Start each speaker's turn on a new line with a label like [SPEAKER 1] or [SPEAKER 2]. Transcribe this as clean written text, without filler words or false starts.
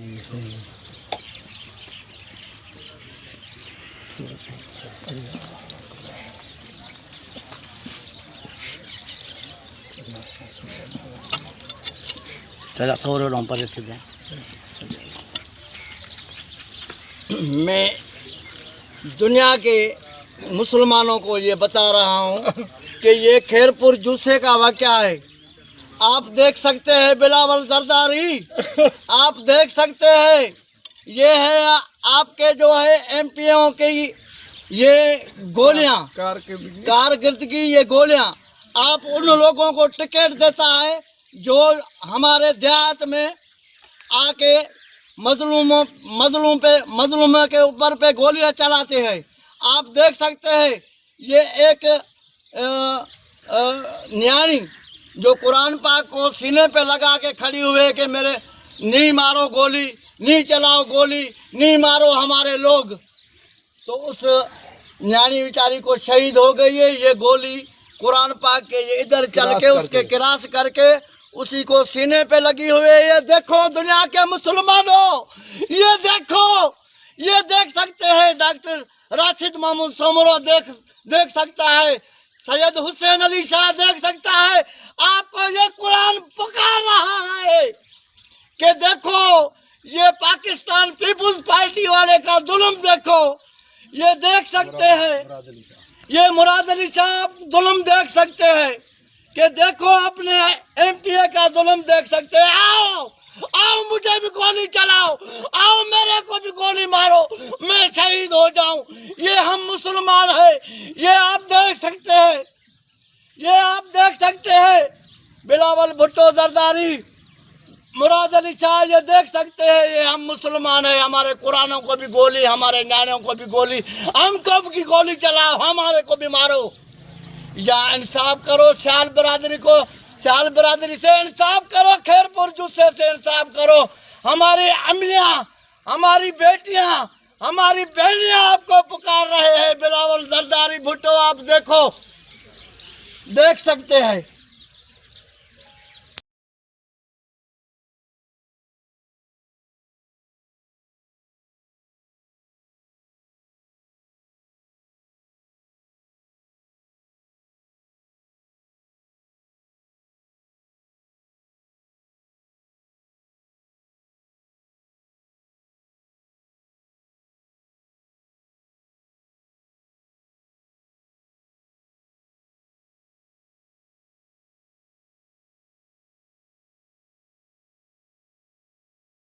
[SPEAKER 1] میں دنیا کے مسلمانوں کو یہ بتا رہا ہوں کہ یہ کھیرپور جوسے کا واقعہ ہے. آپ دیکھ سکتے ہیں بلاول زرداری، آپ دیکھ سکتے ہیں یہ ہے آپ کے جو ہے ایم پی او کی یہ گولیاں، کارکردگی یہ گولیاں. آپ ان لوگوں کو ٹکٹ دیتا ہے جو ہمارے دیہات میں آ کے مظلوموں کے اوپر پہ گولیاں چلاتے ہیں. آپ دیکھ سکتے ہیں یہ ایک نیانی جو قرآن پاک کو سینے پہ لگا کے کھڑی ہوئے کہ میرے نہیں مارو گولی، نہیں چلاؤ گولی، نہیں مارو ہمارے لوگ. تو اس نیانی بیچاری کو شہید ہو گئی ہے. یہ گولی قرآن پاک کے یہ ادھر چل کے اس کے کراس کر کے اسی کو سینے پہ لگی ہوئی ہے. یہ دیکھو دنیا کے مسلمانوں، یہ دیکھو، یہ دیکھ سکتے ہیں. ڈاکٹر راشد محمود سومرو دیکھ سکتا ہے، سید حسین علی شاہ دیکھ سکتا ہے. آپ کو یہ قرآن پکار رہا ہے کہ دیکھو یہ پاکستان پیپلز پارٹی والے کا ظلم دیکھو. یہ دیکھ سکتے ہیں یہ مراد علی صاحب ظلم دیکھ سکتے ہیں کہ دیکھو اپنے ایم پی اے کا ظلم دیکھ سکتے ہیں. آؤ آؤ مجھے بھی گولی چلاؤ، آؤ میرے کو بھی گولی مارو، میں شہید ہو جاؤں. یہ ہم مسلمان ہیں. یہ آپ دیکھ سکتے ہیں، یہ آپ دیکھ سکتے ہیں بلاول بھٹو زرداری، مراد علی شاہ، یہ دیکھ سکتے ہیں یہ ہم مسلمان ہیں. ہمارے قرآنوں کو بھی گولی، ہمارے نانوں کو بھی گولی، ہم کو بھی گولی چلاؤ، ہمارے کو بھی مارو. یا انصاف کرو سیال برادری کو، سیال برادری سے انصاف کرو، کھیرپور جوسے سے انصاف کرو. ہماری امیاں، ہماری بیٹیاں، ہماری بہنیاں آپ کو پکار رہے ہیں. بلاول زرداری بھٹو آپ دیکھو، دیکھ سکتے ہیں.